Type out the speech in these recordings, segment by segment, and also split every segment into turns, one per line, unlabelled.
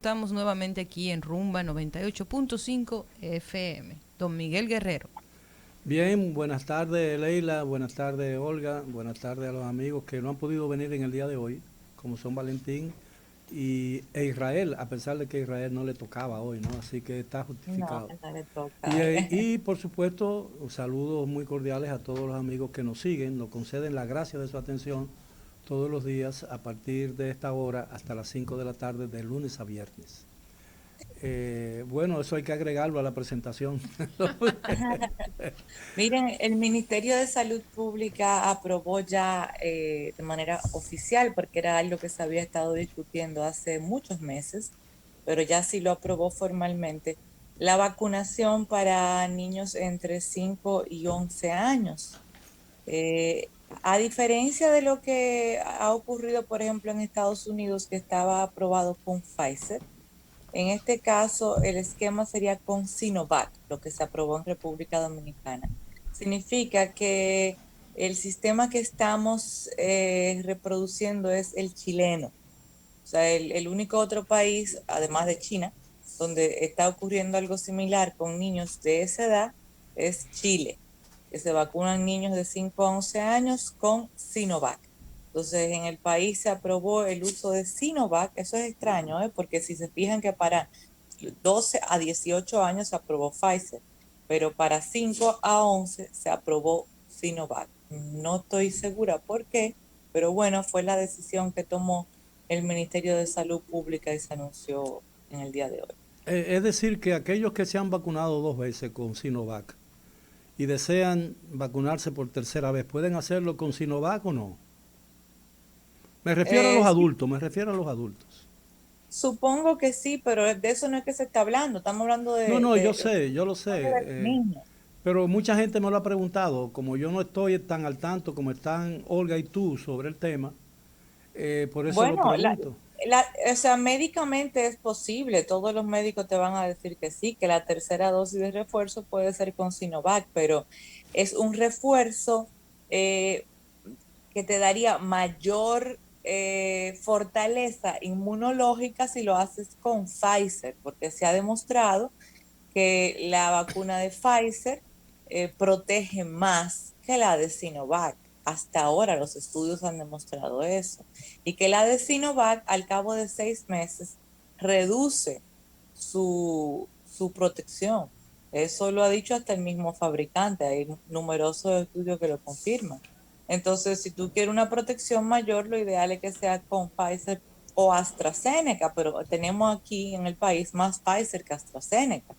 Estamos nuevamente aquí en Rumba 98.5 FM. Don Miguel Guerrero.
Bien, buenas tardes Leila, buenas tardes Olga, buenas tardes a los amigos que no han podido venir en el día de hoy, como son Valentín e Israel, a pesar de que a Israel no le tocaba hoy, ¿no? Así que está
No,
justificado.
no le toca.
Y por supuesto, saludos muy cordiales a todos los amigos que nos siguen, nos conceden la gracia de su atención todos los días a partir de esta hora hasta las 5 de la tarde, de lunes a viernes. Bueno, eso hay que agregarlo a la presentación.
Miren, el Ministerio de Salud Pública aprobó ya de manera oficial, porque era algo que se había estado discutiendo hace muchos meses, pero ya sí lo aprobó formalmente, la vacunación para niños entre 5 y 11 años. A diferencia de lo que ha ocurrido, por ejemplo, en Estados Unidos, que estaba aprobado con Pfizer. En este caso, el esquema sería con Sinovac, lo que se aprobó en República Dominicana. Significa que el sistema que estamos reproduciendo es el chileno. O sea, el único otro país, además de China, donde está ocurriendo algo similar con niños de esa edad, es Chile, que se vacunan niños de 5 a 11 años con Sinovac. Entonces, en el país se aprobó el uso de Sinovac. Eso es extraño, ¿eh? Porque si se fijan que para 12 a 18 años se aprobó Pfizer, pero para 5 a 11 se aprobó Sinovac. No estoy segura por qué, pero bueno, fue la decisión que tomó el Ministerio de Salud Pública y se anunció en el día de hoy.
Es decir, que aquellos que se han vacunado dos veces con Sinovac y desean vacunarse por tercera vez, ¿pueden hacerlo con Sinovac o no? Me refiero a los
Sí,
adultos, me refiero a los adultos.
supongo que sí, pero de eso no es que se está hablando. Estamos hablando
No,
de,
no,
de, de
yo lo sé,
los niños.
pero mucha gente me lo ha preguntado, como yo no estoy tan al tanto como están Olga y tú sobre el tema, por eso lo
Bueno,
pregunto.
o sea, médicamente es posible. Todos los médicos te van a decir que sí, que la tercera dosis de refuerzo puede ser con Sinovac, pero es un refuerzo eh, que te daría mayor fortaleza inmunológica si lo haces con Pfizer, porque se ha demostrado que la vacuna de Pfizer protege más que la de Sinovac. Hasta ahora los estudios han demostrado eso. Y que la de Sinovac al cabo de 6 meses reduce su protección. Eso lo ha dicho hasta el mismo fabricante. Hay numerosos estudios que lo confirman. Entonces, si tú quieres una protección mayor, lo ideal es que sea con Pfizer o AstraZeneca, pero tenemos aquí en el país más Pfizer que AstraZeneca.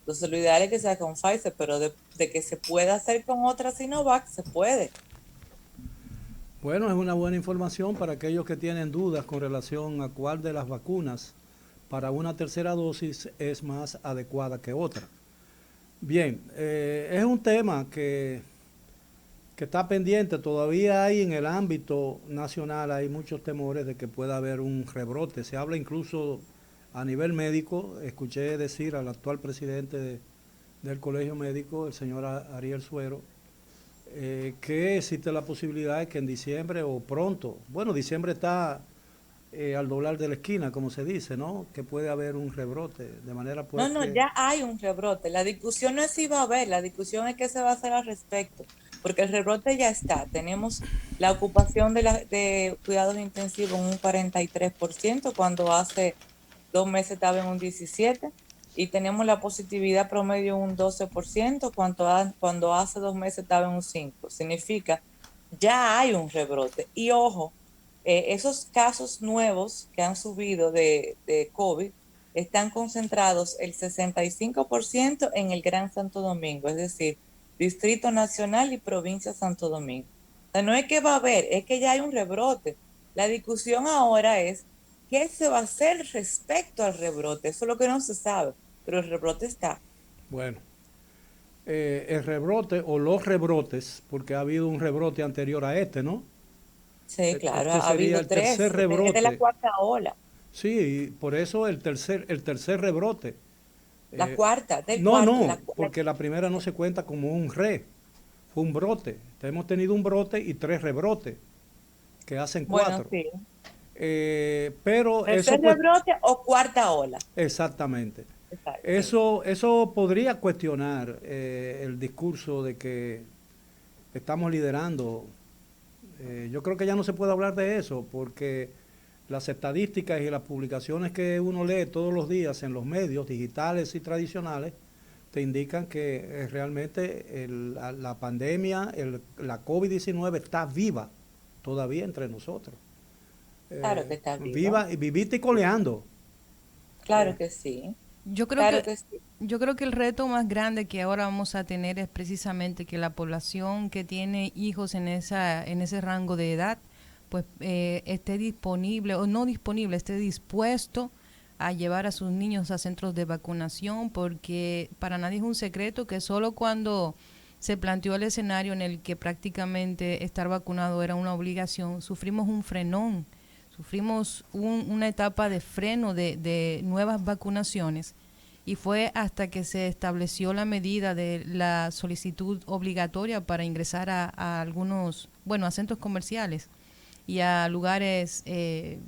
Entonces, lo ideal es que sea con Pfizer, pero de que se pueda hacer con otra Sinovac, se puede.
Bueno, es una buena información para aquellos que tienen dudas con relación a cuál de las vacunas para una tercera dosis es más adecuada que otra. Bien, es un tema que está pendiente. Todavía hay en el ámbito nacional, hay muchos temores de que pueda haber un rebrote. Se habla incluso a nivel médico. Escuché decir al actual presidente del Colegio Médico, el señor Ariel Suero, que existe la posibilidad de que en diciembre o pronto, bueno, diciembre está al doblar de la esquina, como se dice, ¿no? Que puede haber un rebrote, de manera
No,
pues
no,
que,
ya hay un rebrote. La discusión no es si va a haber, la discusión es qué se va a hacer al respecto, porque el rebrote ya está. Tenemos la ocupación de cuidados intensivos en un 43%, cuando hace 2 meses estaba en un 17%, y tenemos la positividad promedio en un 12%, cuando hace 2 meses estaba en un 5%. Significa, ya hay un rebrote. Y ojo, esos casos nuevos que han subido de COVID están concentrados el 65% en el Gran Santo Domingo, es decir, Distrito Nacional y Provincia Santo Domingo. O sea, no es que va a haber, es que ya hay un rebrote. La discusión ahora es qué se va a hacer respecto al rebrote. Eso es lo que no se sabe, pero el rebrote está.
bueno, el rebrote o los rebrotes, porque ha habido un rebrote anterior a este, ¿no?
Sí, claro,
Este
ha
sería
habido
el tercer
tres. Es de la
rebrote.
cuarta ola.
Sí, y por eso el tercer rebrote.
La
Eh,
cuarta, del
no,
cuarto.
no, porque la primera no se cuenta como un re, fue un brote. Hemos tenido un brote y tres rebrotes, que hacen
Bueno,
cuatro.
sí.
Pero eso
¿Tercer
pues,
rebrote o cuarta ola?
exactamente.
Exacto, sí.
Eso podría cuestionar el discurso de que estamos liderando. Yo creo que ya no se puede hablar de eso porque las estadísticas y las publicaciones que uno lee todos los días en los medios digitales y tradicionales te indican que realmente la pandemia, la COVID-19 está viva todavía entre nosotros.
Claro que está viva.
Viva, vivita y coleando.
Claro que sí.
Yo creo
Claro
que
que sí.
yo creo que el reto más grande que ahora vamos a tener es precisamente que la población que tiene hijos en ese rango de edad, pues esté disponible o no disponible, esté dispuesto a llevar a sus niños a centros de vacunación, porque para nadie es un secreto que solo cuando se planteó el escenario en el que prácticamente estar vacunado era una obligación, sufrimos un frenón, sufrimos una etapa de freno de nuevas vacunaciones, y fue hasta que se estableció la medida de la solicitud obligatoria para ingresar a algunos, bueno, a centros comerciales y a lugares,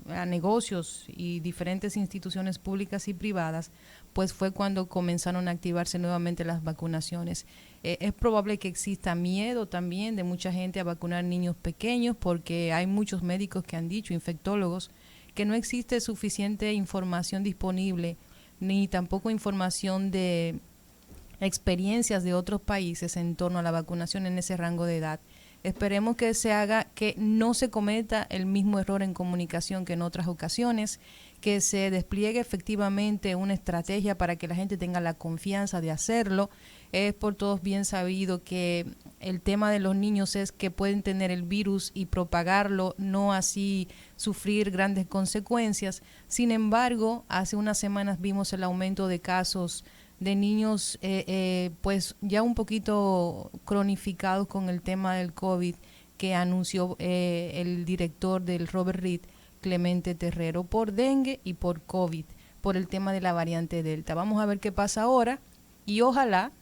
a negocios y diferentes instituciones públicas y privadas, pues fue cuando comenzaron a activarse nuevamente las vacunaciones. Es probable que exista miedo también de mucha gente a vacunar niños pequeños, porque hay muchos médicos que han dicho, infectólogos, que no existe suficiente información disponible, ni tampoco información de experiencias de otros países en torno a la vacunación en ese rango de edad. Esperemos que se haga, que no se cometa el mismo error en comunicación que en otras ocasiones, que se despliegue efectivamente una estrategia para que la gente tenga la confianza de hacerlo. Es por todos bien sabido que el tema de los niños es que pueden tener el virus y propagarlo, no así sufrir grandes consecuencias. Sin embargo, hace unas semanas vimos el aumento de casos de niños pues ya un poquito cronificados con el tema del COVID, que anunció el director del Robert Reed, Clemente Terrero, por dengue y por COVID, por el tema de la variante Delta. Vamos a ver qué pasa ahora y ojalá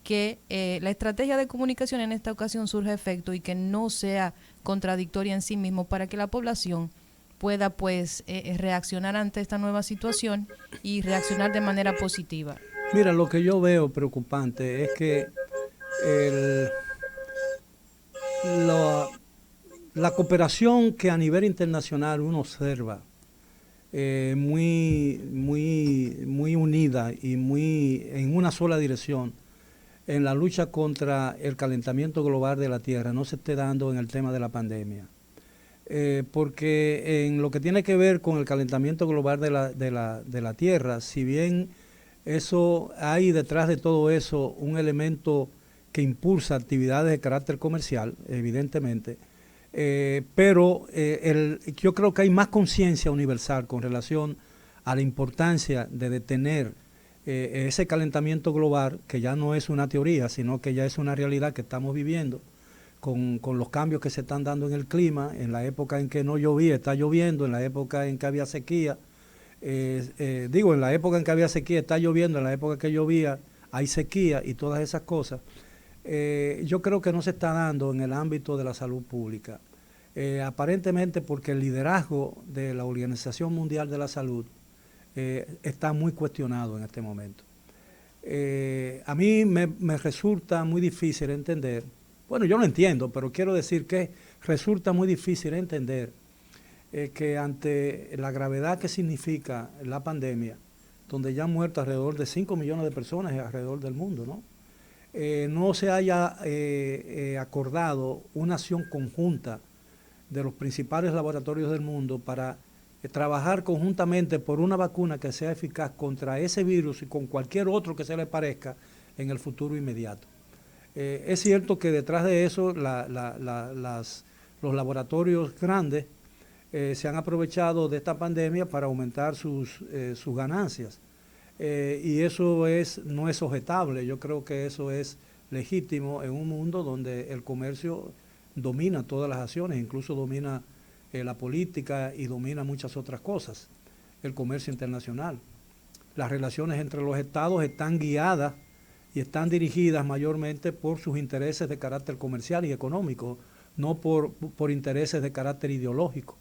que la estrategia de comunicación en esta ocasión surja efecto y que no sea contradictoria en sí mismo, para que la población pueda pues reaccionar ante esta nueva situación y reaccionar de manera positiva.
Mira, lo que yo veo preocupante es que el, la, la cooperación que a nivel internacional uno observa muy unida y muy en una sola dirección en la lucha contra el calentamiento global de la Tierra no se esté dando en el tema de la pandemia. Porque en lo que tiene que ver con el calentamiento global de la Tierra, si bien eso hay detrás de todo eso un elemento que impulsa actividades de carácter comercial, evidentemente, pero yo creo que hay más conciencia universal con relación a la importancia de detener ese calentamiento global, que ya no es una teoría, sino que ya es una realidad que estamos viviendo con los cambios que se están dando en el clima. En la época en que no llovía, está lloviendo; en la época en que había sequía, en la época en que había sequía está lloviendo; en la época que llovía hay sequía, y todas esas cosas. Yo creo que no se está dando en el ámbito de la salud pública. Aparentemente porque el liderazgo de la Organización Mundial de la Salud está muy cuestionado en este momento. A mí me resulta muy difícil entender, bueno, yo lo entiendo, pero quiero decir que resulta muy difícil entender que ante la gravedad que significa la pandemia, donde ya han muerto alrededor de 5 millones de personas alrededor del mundo, ¿no? No se haya acordado una acción conjunta de los principales laboratorios del mundo para trabajar conjuntamente por una vacuna que sea eficaz contra ese virus y con cualquier otro que se le parezca en el futuro inmediato. Es cierto que detrás de eso los laboratorios grandes se han aprovechado de esta pandemia para aumentar sus ganancias. Y eso no es objetable. Yo creo que eso es legítimo en un mundo donde el comercio domina todas las acciones, incluso domina la política y domina muchas otras cosas, el comercio internacional. Las relaciones entre los estados están guiadas y están dirigidas mayormente por sus intereses de carácter comercial y económico, no por intereses de carácter ideológico.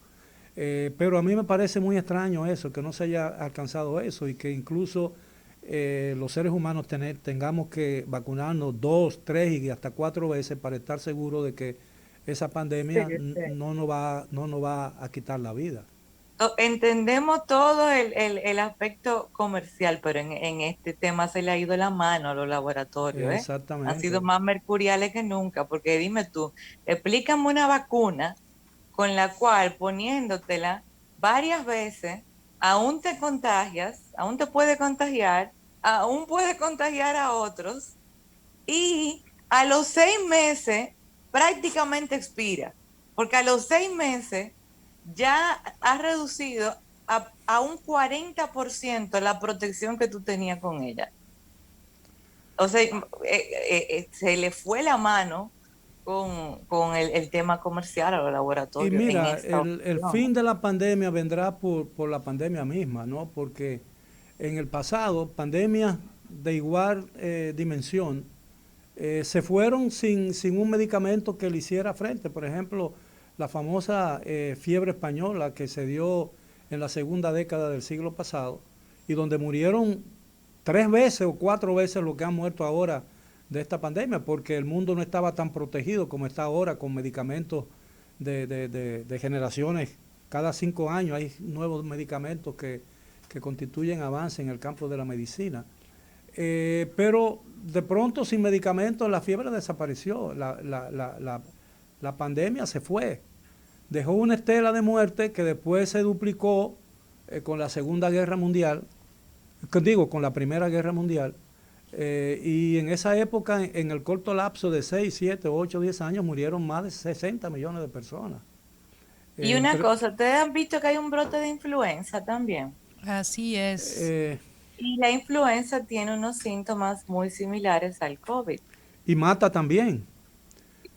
Pero a mí me parece muy extraño eso, que no se haya alcanzado eso y que incluso los seres humanos tengamos que vacunarnos 2, 3 y hasta 4 veces para estar seguros de que esa
Sí,
pandemia
sí.
no nos va a quitar la vida.
Entendemos todo el aspecto comercial, pero en este tema se le ha ido la mano a los laboratorios, ¿eh? Han sido
Exactamente.
más mercuriales que nunca, porque dime tú, explícame una vacuna con la cual poniéndotela varias veces, aún te contagias, aún te puede contagiar, aún puede contagiar a otros y a los 6 meses prácticamente expira, porque a los 6 meses ya has reducido a un 40% la protección que tú tenías con ella. O sea, se le fue la mano con el tema comercial a los
Y
laboratorios en
mira,
esta
el
opción.
fin de la pandemia vendrá por la pandemia misma, ¿no? Porque en el pasado, pandemias de igual dimensión se fueron sin un medicamento que le hiciera frente. Por ejemplo, la famosa fiebre española que se dio en la segunda década del siglo pasado y donde murieron 3 veces o 4 veces lo que han muerto ahora de esta pandemia, porque el mundo no estaba tan protegido como está ahora con medicamentos de generaciones. Cada 5 años hay nuevos medicamentos que constituyen avance en el campo de la medicina. Pero de pronto sin medicamentos la fiebre desapareció, la pandemia se fue, dejó una estela de muerte que después se duplicó con la Segunda Guerra Mundial, digo, con la Primera Guerra Mundial, y en esa época, en el corto lapso de 6, 7, 8, 10 años, murieron más de 60 millones de personas.
Y una
Entre,
cosa, ustedes han visto que hay un brote de influenza también.
Así es.
eh,
Y la influenza tiene unos síntomas muy similares al COVID.
y mata también.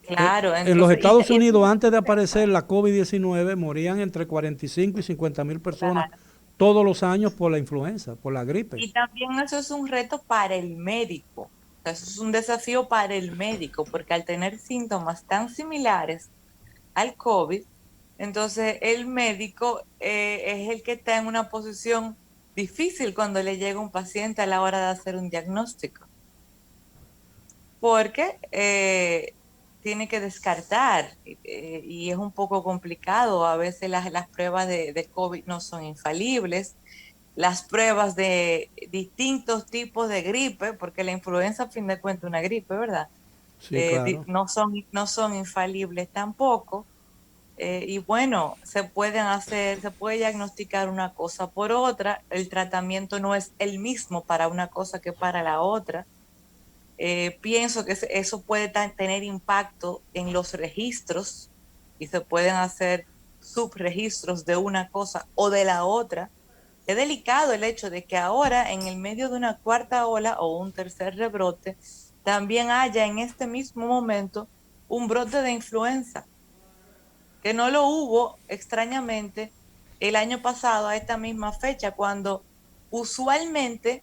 Claro,
En los
entonces,
Estados
y eso
Unidos,
es
antes de
un
aparecer
tema.
la COVID-19, morían entre 45 y 50 mil personas
Claro.
todos los años por la influenza, por la gripe.
Y también eso es un reto para el médico. O sea, eso es un desafío para el médico, porque al tener síntomas tan similares al COVID, entonces el médico es el que está en una posición difícil cuando le llega un paciente a la hora de hacer un diagnóstico, porque tiene que descartar y es un poco complicado. A veces las pruebas de COVID no son infalibles, las pruebas de distintos tipos de gripe, porque la influenza a fin de cuentas es una gripe, ¿verdad?
Sí, claro.
No son infalibles tampoco. Y bueno, se puede diagnosticar una cosa por otra, el tratamiento no es el mismo para una cosa que para la otra. Pienso que eso puede tener impacto en los registros y se pueden hacer subregistros de una cosa o de la otra. Es delicado el hecho de que ahora, en el medio de una cuarta ola o un tercer rebrote, también haya en este mismo momento un brote de influenza, que no lo hubo extrañamente el año pasado a esta misma fecha, cuando usualmente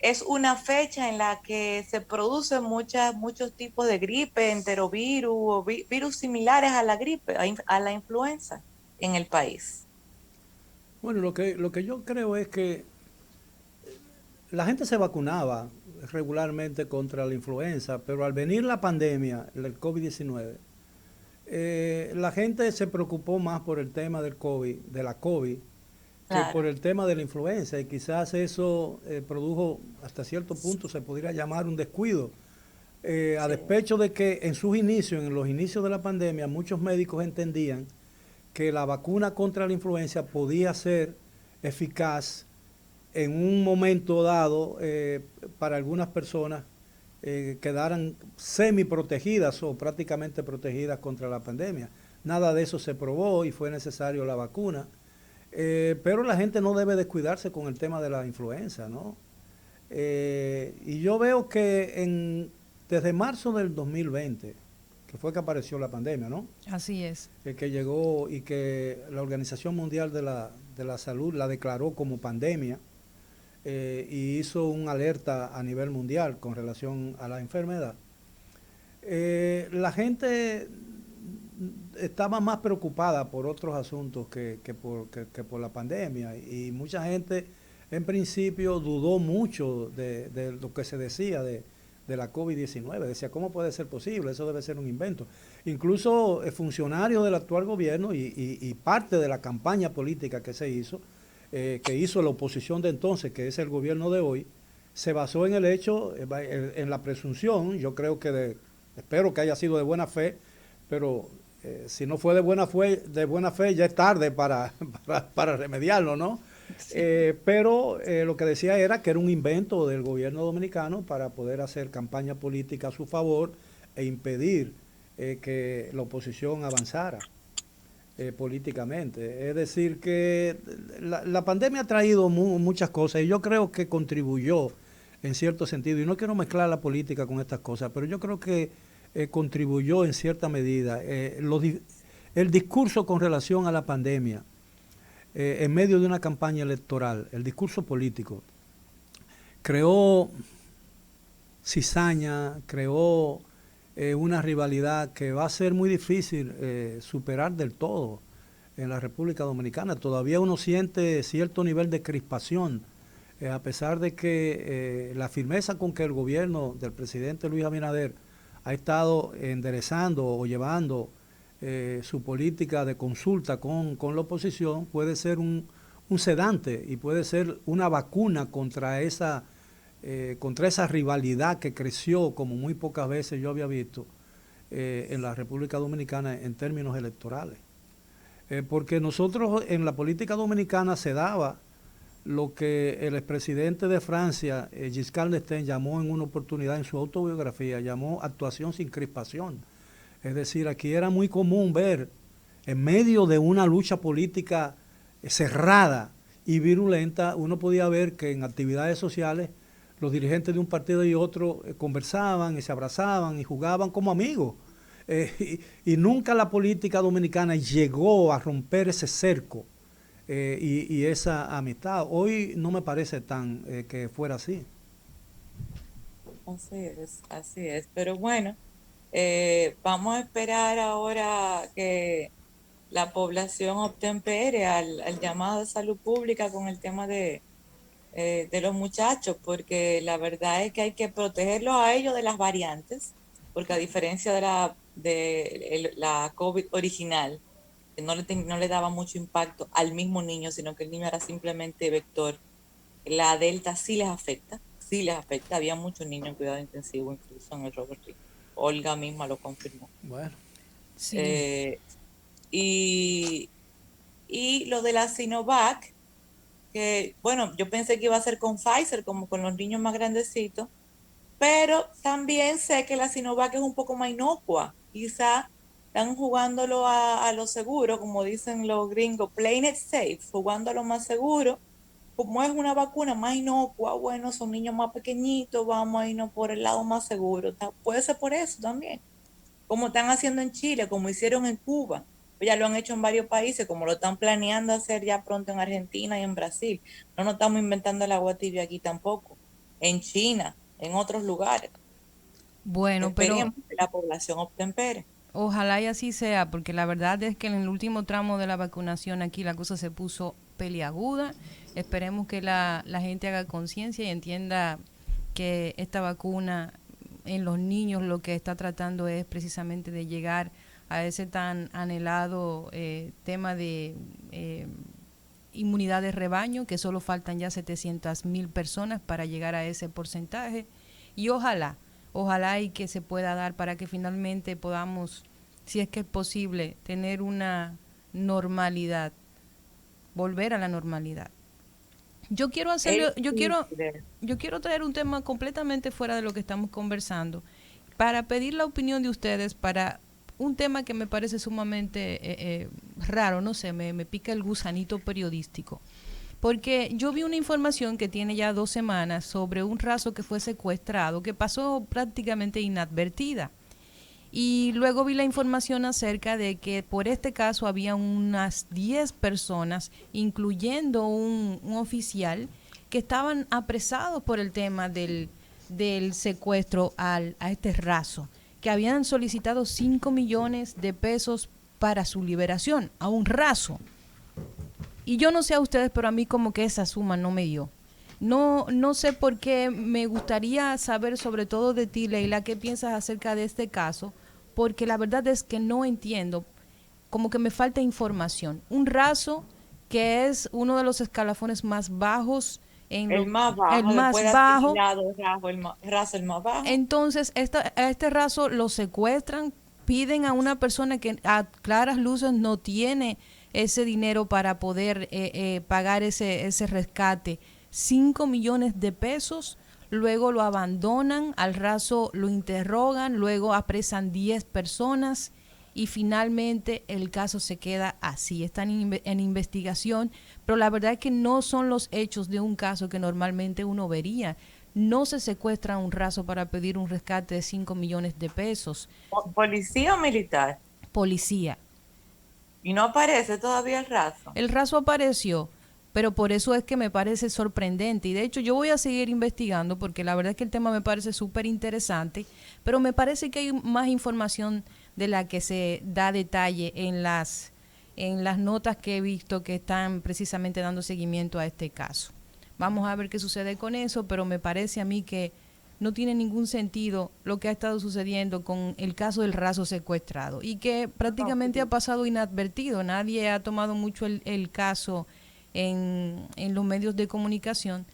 es una fecha en la que se producen muchos tipos de gripe, enterovirus o virus similares a la gripe, a la influenza en el país.
Bueno, lo que yo creo es que la gente se vacunaba regularmente contra la influenza, pero al venir la pandemia, el COVID-19, la gente se preocupó más por el tema del COVID, de la COVID, que por
Claro,
el tema de la influenza y quizás eso produjo hasta cierto punto se podría llamar un descuido, a
sí.
despecho de que en sus inicios, en los inicios de la pandemia, muchos médicos entendían que la vacuna contra la influenza podía ser eficaz en un momento dado para algunas personas quedaran semi protegidas o prácticamente protegidas contra la pandemia. Nada de eso se probó y fue necesario la vacuna. Pero la gente no debe descuidarse con el tema de la influenza, ¿no? Y yo veo que desde marzo del 2020, que fue que apareció la pandemia, ¿no?
Así es.
Que llegó y que la Organización Mundial de la Salud la declaró como pandemia y hizo un alerta a nivel mundial con relación a la enfermedad. La gente estaba más preocupada por otros asuntos que por la pandemia, y mucha gente en principio dudó mucho de lo que se decía de la COVID-19. Decía, ¿cómo puede ser posible? Eso debe ser un invento. Incluso funcionarios del actual gobierno y parte de la campaña política que se hizo, que hizo la oposición de entonces, que es el gobierno de hoy, se basó en el hecho, en la presunción, yo creo que espero que haya sido de buena fe, pero si no fue de buena fe ya es tarde para remediarlo, ¿no? Sí. Pero lo que decía era que era un invento del gobierno dominicano para poder hacer campaña política a su favor e impedir que la oposición avanzara políticamente. Es decir, que la pandemia ha traído muchas cosas, y yo creo que contribuyó en cierto sentido, y no quiero mezclar la política con estas cosas, pero yo creo que contribuyó en cierta medida el discurso con relación a la pandemia. En medio de una campaña electoral, el discurso político creó cizaña, creó una rivalidad que va a ser muy difícil superar del todo en la República Dominicana. Todavía uno siente cierto nivel de crispación, a pesar de que la firmeza con que el gobierno del presidente Luis Abinader ha estado enderezando o llevando su política de consulta con la oposición, puede ser un sedante y puede ser una vacuna contra esa rivalidad que creció como muy pocas veces yo había visto en la República Dominicana en términos electorales. Porque nosotros en la política dominicana se daba lo que el expresidente de Francia, Giscard d'Estaing, llamó en una oportunidad en su autobiografía, llamó actuación sin crispación. Es decir, aquí era muy común ver, en medio de una lucha política cerrada y virulenta, uno podía ver que en actividades sociales los dirigentes de un partido y otro conversaban y se abrazaban y jugaban como amigos. Y nunca la política dominicana llegó a romper ese cerco y esa amistad. Hoy no me parece tan que fuera así.
Así es. Pero bueno, vamos a esperar ahora que la población obtempere al llamado de salud pública con el tema de los muchachos, porque la verdad es que hay que protegerlos a ellos de las variantes, porque a diferencia de la COVID original, que no le daba mucho impacto al mismo niño, sino que el niño era simplemente vector, la Delta sí les afecta. Había muchos niños en cuidado intensivo, incluso en el Robert Reed. Olga misma lo confirmó.
Bueno.
Sí. Y lo de la Sinovac, que bueno, yo pensé que iba a ser con Pfizer, como con los niños más grandecitos, pero también sé que la Sinovac es un poco más inocua. Quizá están jugándolo a lo seguro, como dicen los gringos, playing it safe, jugando a lo más seguro. Como es una vacuna más inocua, bueno, son niños más pequeñitos, vamos a irnos por el lado más seguro. Puede ser por eso también. Como están haciendo en Chile, como hicieron en Cuba. Ya lo han hecho en varios países, como lo están planeando hacer ya pronto en Argentina y en Brasil. No nos estamos inventando el agua tibia aquí tampoco. En China, en otros lugares.
Bueno,
esperemos
pero
que la población obtempere.
Ojalá y así sea, porque la verdad es que en el último tramo de la vacunación aquí la cosa se puso peliaguda. Esperemos que la gente haga conciencia y entienda que esta vacuna en los niños lo que está tratando es precisamente de llegar a ese tan anhelado tema de inmunidad de rebaño, que solo faltan ya 700,000 personas para llegar a ese porcentaje. Y ojalá y que se pueda dar para que finalmente podamos, si es que es posible, tener una normalidad, volver a la normalidad. Yo quiero traer un tema completamente fuera de lo que estamos conversando para pedir la opinión de ustedes para un tema que me parece sumamente raro, no sé, me pica el gusanito periodístico. Porque yo vi una información que tiene ya 2 semanas sobre un raso que fue secuestrado, que pasó prácticamente inadvertida. Y luego vi la información acerca de que por este caso había unas 10 personas, incluyendo un oficial, que estaban apresados por el tema del secuestro a este raso, que habían solicitado 5 millones de pesos para su liberación, a un raso. Y yo no sé a ustedes, pero a mí como que esa suma no me dio. No sé por qué. Me gustaría saber sobre todo de ti, Leila, qué piensas acerca de este caso, porque la verdad es que no entiendo, como que me falta información. Un raso que es uno de los escalafones más bajos en
El
lo,
más
el
bajo,
más
después de
bajo.
asimilado, raso, el más bajo.
Entonces, a este raso lo secuestran, piden a una persona que a claras luces no tiene ese dinero para poder pagar ese rescate. 5 millones de pesos, luego lo abandonan, al raso lo interrogan, luego apresan 10 personas y finalmente el caso se queda así. Están en investigación, pero la verdad es que no son los hechos de un caso que normalmente uno vería. No se secuestra un raso para pedir un rescate de 5 millones de pesos.
¿Policía o militar?
Policía.
Y no aparece todavía el raso.
El raso apareció, pero por eso es que me parece sorprendente. Y de hecho yo voy a seguir investigando porque la verdad es que el tema me parece súper interesante, pero me parece que hay más información de la que se da detalle en las notas que he visto que están precisamente dando seguimiento a este caso. Vamos a ver qué sucede con eso, pero me parece a mí que no tiene ningún sentido lo que ha estado sucediendo con el caso del raso secuestrado y que prácticamente ha pasado inadvertido. Nadie ha tomado mucho el caso en los medios de comunicación.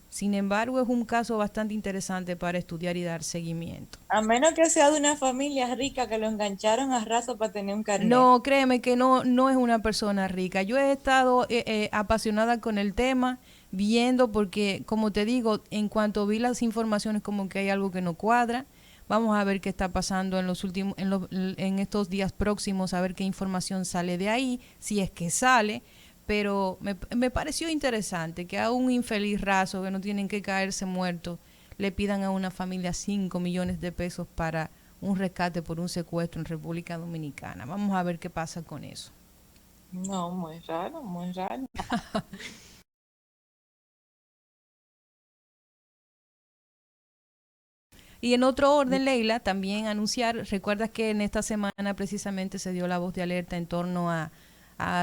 Sin embargo, es un caso bastante interesante para estudiar y dar seguimiento.
A menos que sea de una familia rica que lo engancharon a raso para tener un carnet.
No, créeme que no es una persona rica. Yo he estado apasionada con el tema, viendo, porque como te digo, en cuanto vi las informaciones como que hay algo que no cuadra. Vamos a ver qué está pasando en los últimos, en estos días próximos, a ver qué información sale de ahí, si es que sale. Pero me pareció interesante que a un infeliz raso que no tienen que caerse muerto le pidan a una familia 5 millones de pesos para un rescate por un secuestro en República Dominicana. Vamos a ver qué pasa con eso.
No, muy raro, muy raro.
Y en otro orden, Leila, también anunciar, recuerdas que en esta semana precisamente se dio la voz de alerta en torno a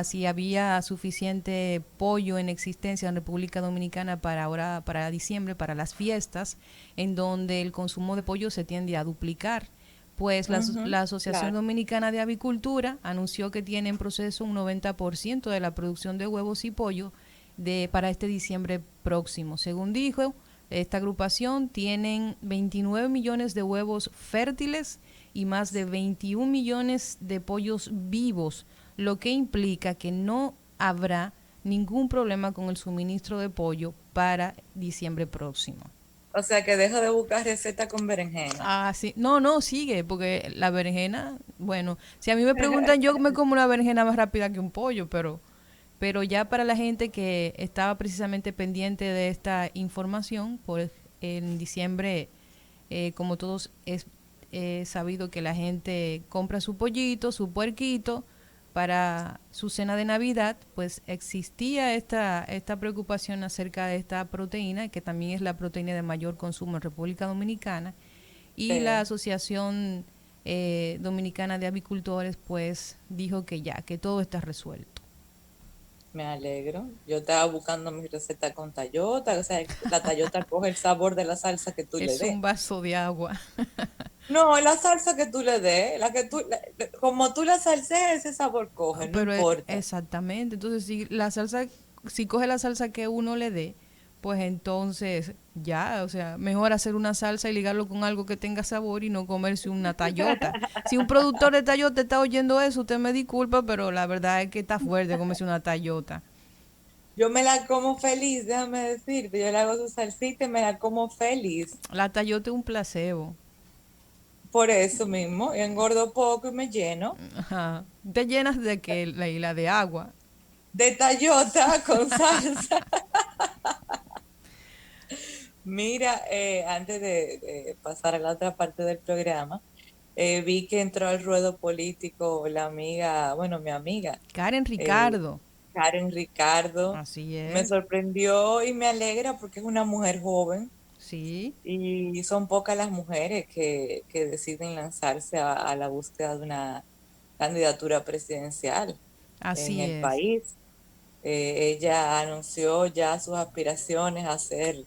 si había suficiente pollo en existencia en República Dominicana para ahora, para diciembre, para las fiestas, en donde el consumo de pollo se tiende a duplicar. Pues la Asociación
Claro.
Dominicana de Avicultura anunció que tiene en proceso un 90% de la producción de huevos y pollo para este diciembre próximo. Según dijo, esta agrupación tienen 29 millones de huevos fértiles y más de 21 millones de pollos vivos, lo que implica que no habrá ningún problema con el suministro de pollo para diciembre próximo.
O sea que dejo de buscar receta con berenjena.
Ah, sí. No, sigue, porque la berenjena, bueno, si a mí me preguntan, yo me como una berenjena más rápida que un pollo, pero ya para la gente que estaba precisamente pendiente de esta información, pues en diciembre, como todos es sabido que la gente compra su pollito, su puerquito para su cena de Navidad, pues existía esta preocupación acerca de esta proteína, que también es la proteína de mayor consumo en República Dominicana, y la
Sí.
Asociación Dominicana de Avicultores pues dijo que ya, que todo está resuelto.
Me alegro. Yo estaba buscando mi receta con tallota. O sea, la tallota coge el sabor de la salsa que tú le
Es
des.
un vaso de agua.
No, la salsa que tú le des, como tú la salses, ese sabor coge, no
Pero
importa.
exactamente, entonces si coge la salsa que uno le dé, pues entonces ya, o sea, mejor hacer una salsa y ligarlo con algo que tenga sabor y no comerse una tallota. Si un productor de tallota está oyendo eso, usted me disculpa, pero la verdad es que está fuerte comerse una tallota.
Yo me la como feliz, déjame decirte. Yo le hago su salsita y me la como feliz.
La tallota es un placebo.
Por eso mismo, engordo poco y me lleno
Ajá. Te llenas de que la isla de agua.
de tallota con salsa. Mira, antes de pasar a la otra parte del programa, vi que entró al ruedo político la amiga, bueno, mi amiga,
Karen
eh,
Ricardo.
Karen Ricardo.
Así
Me
es.
sorprendió y me alegra porque es una mujer joven
Sí,
y son pocas las mujeres que deciden lanzarse a la búsqueda de una candidatura presidencial en
así
el
es.
país. Ella anunció ya sus aspiraciones a ser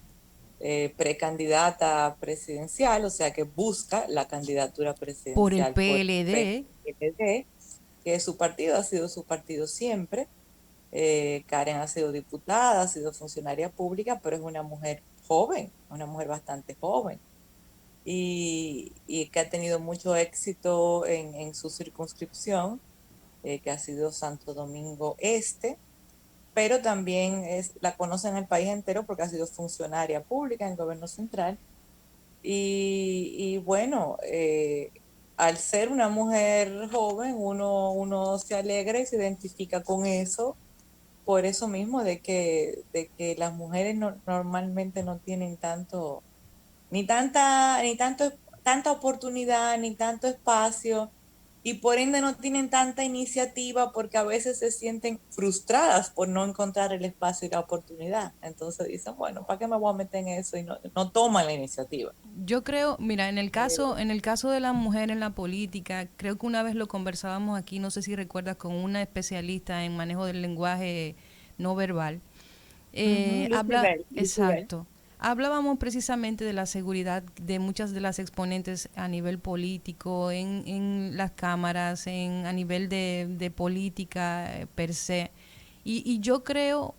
precandidata presidencial, o sea que busca la candidatura
Por el
presidencial por el
PLD.
PLD, que su partido ha sido su partido siempre. Karen ha sido diputada, ha sido funcionaria pública, pero es una mujer joven, una mujer bastante joven y que ha tenido mucho éxito en su circunscripción, que ha sido Santo Domingo Este, pero también la conocen en el país entero porque ha sido funcionaria pública en el gobierno central. Y bueno, al ser una mujer joven, uno se alegra y se identifica con eso, por eso mismo de que las mujeres normalmente no tienen tanta oportunidad, ni tanto espacio, y por ende no tienen tanta iniciativa porque a veces se sienten frustradas por no encontrar el espacio y la oportunidad. Entonces dicen, bueno, ¿para qué me voy a meter en eso? Y no toman la iniciativa.
Yo creo, mira, en el caso de la mujer en la política, creo que una vez lo conversábamos aquí, no sé si recuerdas, con una especialista en manejo del lenguaje no verbal.
Ujú, Lucibel.
Exacto. Hablábamos precisamente de la seguridad de muchas de las exponentes a nivel político, en las cámaras, a nivel de política per se. Y yo creo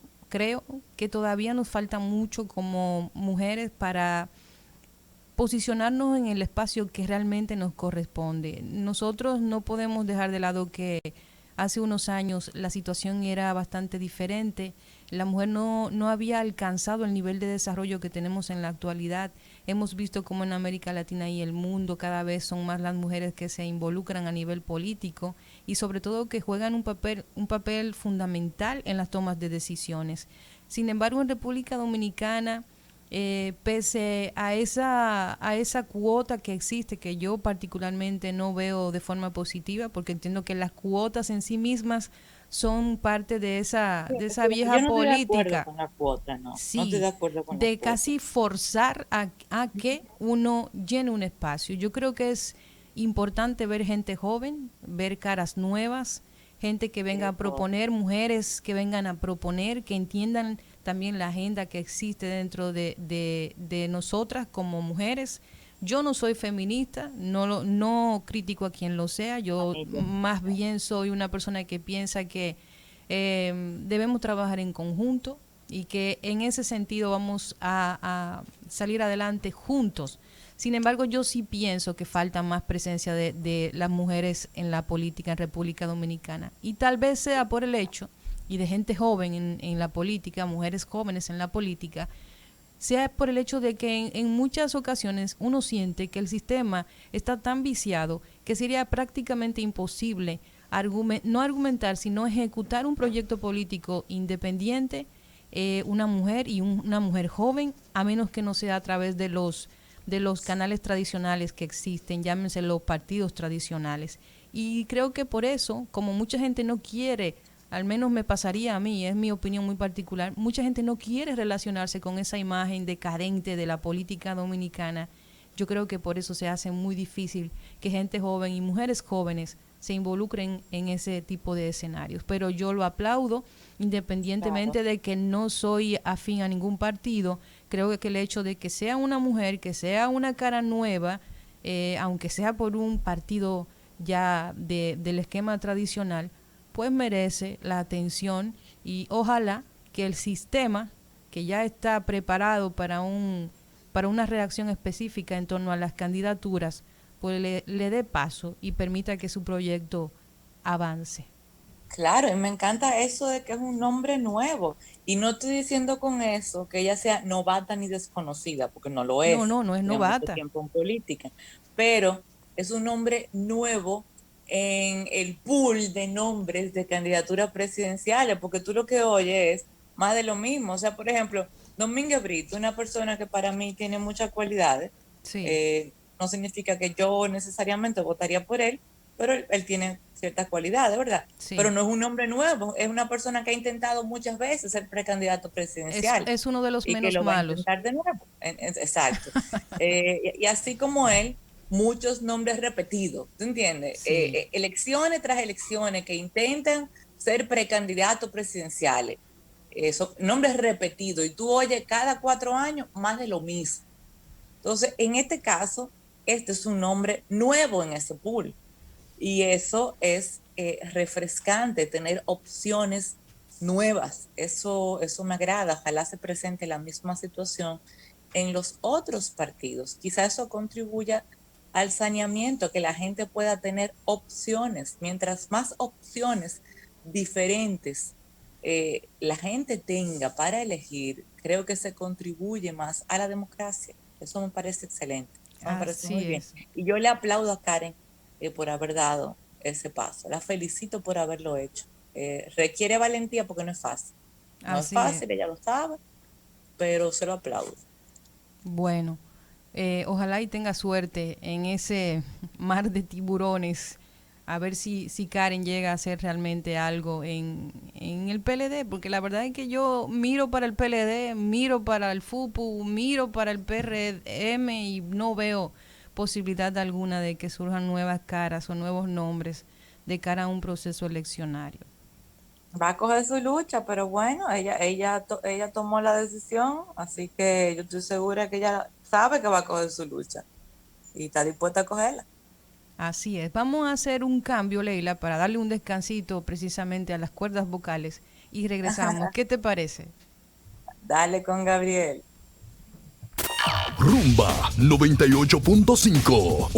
que todavía nos falta mucho como mujeres para posicionarnos en el espacio que realmente nos corresponde. Nosotros no podemos dejar de lado que hace unos años la situación era bastante diferente. La mujer no había alcanzado el nivel de desarrollo que tenemos en la actualidad. Hemos visto cómo en América Latina y el mundo cada vez son más las mujeres que se involucran a nivel político y sobre todo que juegan un papel fundamental en las tomas de decisiones. Sin embargo, en República Dominicana, pese a esa cuota que existe, que yo particularmente no veo de forma positiva, porque entiendo que las cuotas en sí mismas son parte de esa
Yo
vieja
no estoy de acuerdo
política,
con la cuota, no estoy
sí,
de acuerdo con la
de
cuota.
casi forzar a que uno llene un espacio. Yo creo que es importante ver gente joven, ver caras nuevas, gente que venga a
Pero
proponer, mujeres que vengan a proponer, que entiendan también la agenda que existe dentro de nosotras como mujeres. Yo no soy feminista, no critico a quien lo sea,
a
yo
mí yo
más bien soy una persona que piensa que debemos trabajar en conjunto y que en ese sentido vamos a salir adelante juntos. Sin embargo, yo sí pienso que falta más presencia de las mujeres en la política en República Dominicana. Y tal vez sea por el hecho, y de gente joven en la política, mujeres jóvenes en la política, sea por el hecho de que en muchas ocasiones uno siente que el sistema está tan viciado que sería prácticamente imposible no argumentar, sino ejecutar un proyecto político independiente, una mujer y una mujer joven, a menos que no sea a través de los canales tradicionales que existen, llámense los partidos tradicionales. Y creo que por eso, como mucha gente no quiere, al menos me pasaría a mí, es mi opinión muy particular, mucha gente no quiere relacionarse con esa imagen decadente de la política dominicana. Yo creo que por eso se hace muy difícil que gente joven y mujeres jóvenes se involucren en ese tipo de escenarios. Pero yo lo aplaudo,
claro.
independientemente de que no soy afín a ningún partido. Creo que el hecho de que sea una mujer, que sea una cara nueva, aunque sea por un partido ya del esquema tradicional, pues merece la atención y ojalá que el sistema que ya está preparado para una reacción específica en torno a las candidaturas, pues le dé paso y permita que su proyecto avance.
Claro, y me encanta eso de que es un nombre nuevo. Y no estoy diciendo con eso que ella sea novata ni desconocida, porque no lo
No,
es,
no, no es
tiene mucho
novata.
tiempo en política, pero es un nombre nuevo en el pool de nombres de candidaturas presidenciales, porque tú lo que oyes es más de lo mismo. O sea, por ejemplo, Domínguez Brito, una persona que para mí tiene muchas cualidades,
Sí,
no significa que yo necesariamente votaría por él, pero él tiene ciertas cualidades, ¿verdad?
Sí.
Pero no es un hombre nuevo, es una persona que ha intentado muchas veces ser precandidato presidencial.
Es uno de los
y que
menos
lo va a
malos.
intentar de nuevo. Exacto. Y así como él, muchos nombres repetidos, ¿tú entiendes?
Sí.
Elecciones tras elecciones que intentan ser precandidatos presidenciales. Son nombres repetidos y tú oyes cada 4 años más de lo mismo. Entonces, en este caso, este es un nombre nuevo en ese pool. Y eso es refrescante, tener opciones nuevas. Eso me agrada. Ojalá se presente la misma situación en los otros partidos. Quizá eso contribuya al saneamiento, que la gente pueda tener opciones. Mientras más opciones diferentes la gente tenga para elegir, creo que se contribuye más a la democracia. Eso me parece excelente. Eso me parece muy
Así
bien.
es.
Y yo le aplaudo a Karen por haber dado ese paso. La felicito por haberlo hecho. Requiere valentía porque no es fácil. No es
Así es.
fácil, ella lo sabe, pero se lo aplaudo.
Bueno, ojalá y tenga suerte en ese mar de tiburones. A ver si Karen llega a hacer realmente algo en el PLD, porque la verdad es que yo miro para el PLD, miro para el FUPU, miro para el PRM y no veo posibilidad alguna de que surjan nuevas caras o nuevos nombres de cara a un proceso eleccionario.
Va a coger su lucha, pero bueno, ella tomó la decisión, así que yo estoy segura que ella sabe que va a coger su lucha y está dispuesta a cogerla.
Así es. Vamos a hacer un cambio, Leila, para darle un descansito precisamente a las cuerdas vocales y regresamos. ¿Qué te parece?
Dale con Gabriel.
Rumba 98.5